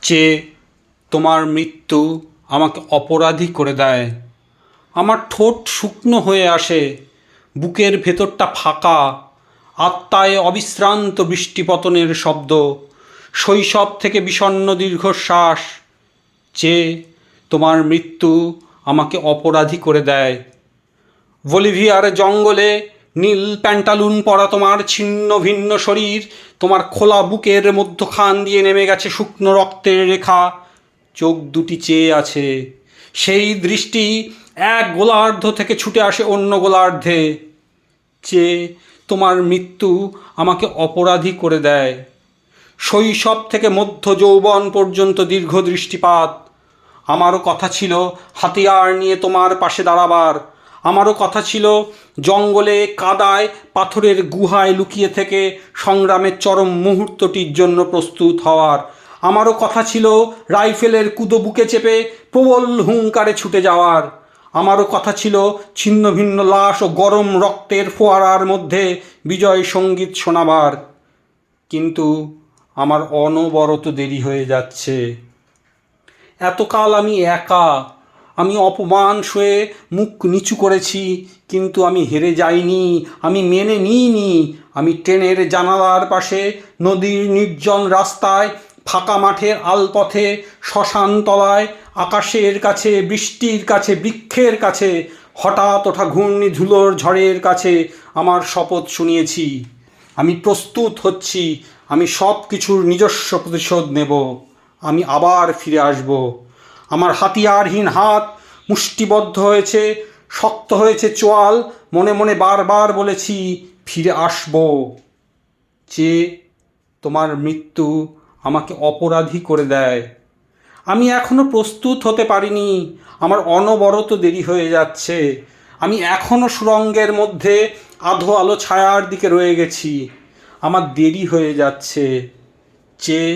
চেয়ে তোমার মৃত্যু আমাকে অপরাধী করে দেয়। আমার ঠোঁট শুকনো হয়ে আসে, বুকের ভেতরটা ফাঁকা, আত্মায় অবিশ্রান্ত বৃষ্টিপতনের শব্দ, শৈশব থেকে বিষণ্ণ দীর্ঘশ্বাস। চেয়ে তোমার মৃত্যু আমাকে অপরাধী করে দেয়। বলিভিয়ার জঙ্গলে নীল প্যান্টালুন পরা তোমার ছিন্ন ভিন্ন শরীর, তোমার খোলা বুকের মধ্যখান দিয়ে নেমে গেছে শুকনো রক্তের রেখা। চোখ দুটি চেয়ে আছে, সেই দৃষ্টি এক গোলার্ধ থেকে ছুটে আসে অন্য গোলার্ধে। চেয়ে তোমার মৃত্যু আমাকে অপরাধী করে দেয়। শৈশব থেকে মধ্য যৌবন পর্যন্ত দীর্ঘ দৃষ্টিপাত। আমারও কথা ছিল হাতিয়ার নিয়ে তোমার পাশে দাঁড়াবার। আমারও কথা ছিল জঙ্গলে কাদায় পাথরের গুহায় লুকিয়ে থেকে সংগ্রামের চরম মুহূর্তটির জন্য প্রস্তুত হওয়ার। আমারও কথা ছিল রাইফেলের কুদো বুকে চেপে প্রবল হুঙ্কারে ছুটে যাওয়ার। আমারও কথা ছিল ছিন্ন ভিন্ন লাশ ও গরম রক্তের ফোয়ারার মধ্যে বিজয় সঙ্গীত শোনাবার। কিন্তু আমার অনবরত দেরি হয়ে যাচ্ছে। এতকাল আমি একা, আমি অপমান সয়ে মুখ নিচু করেছি, কিন্তু আমি হেরে যাইনি, আমি মেনে নিইনি। আমি ট্রেনের জানালার পাশে, নদীর নির্জন রাস্তায়, ফাঁকা মাঠের আলপথে, শ্মশান তলায়, আকাশের কাছে, বৃষ্টির কাছে, বৃক্ষের কাছে, হঠাৎ ওঠা ঘূর্ণিঝুলোর ঝড়ের কাছে আমার শপথ শুনিয়েছি। আমি প্রস্তুত হচ্ছি, আমি সব কিছুর নিজস্ব প্রতিশোধ নেব, আমি আবার ফিরে আসব। আমার হাতিয়ারহীন হাত মুষ্টিবদ্ধ হয়েছে, শক্ত হয়েছে চোয়াল, মনে মনে বারবার বলেছি ফিরে আসব। চেয়ে তোমার মৃত্যু আমাকে অপরাধী করে দেয়। আমি এখনো প্রস্তুত হতে পারিনি, আমার অনবরত দেরি হয়ে যাচ্ছে। আমি এখনো সুড়ঙ্গের মধ্যে আধো আলো ছায়ার দিকে রয়ে গেছি, আমার দেরি হয়ে যাচ্ছে। চেয়ে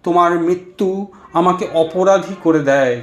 তোমার মৃত্যু আমাকে অপরাধী করে দেয়।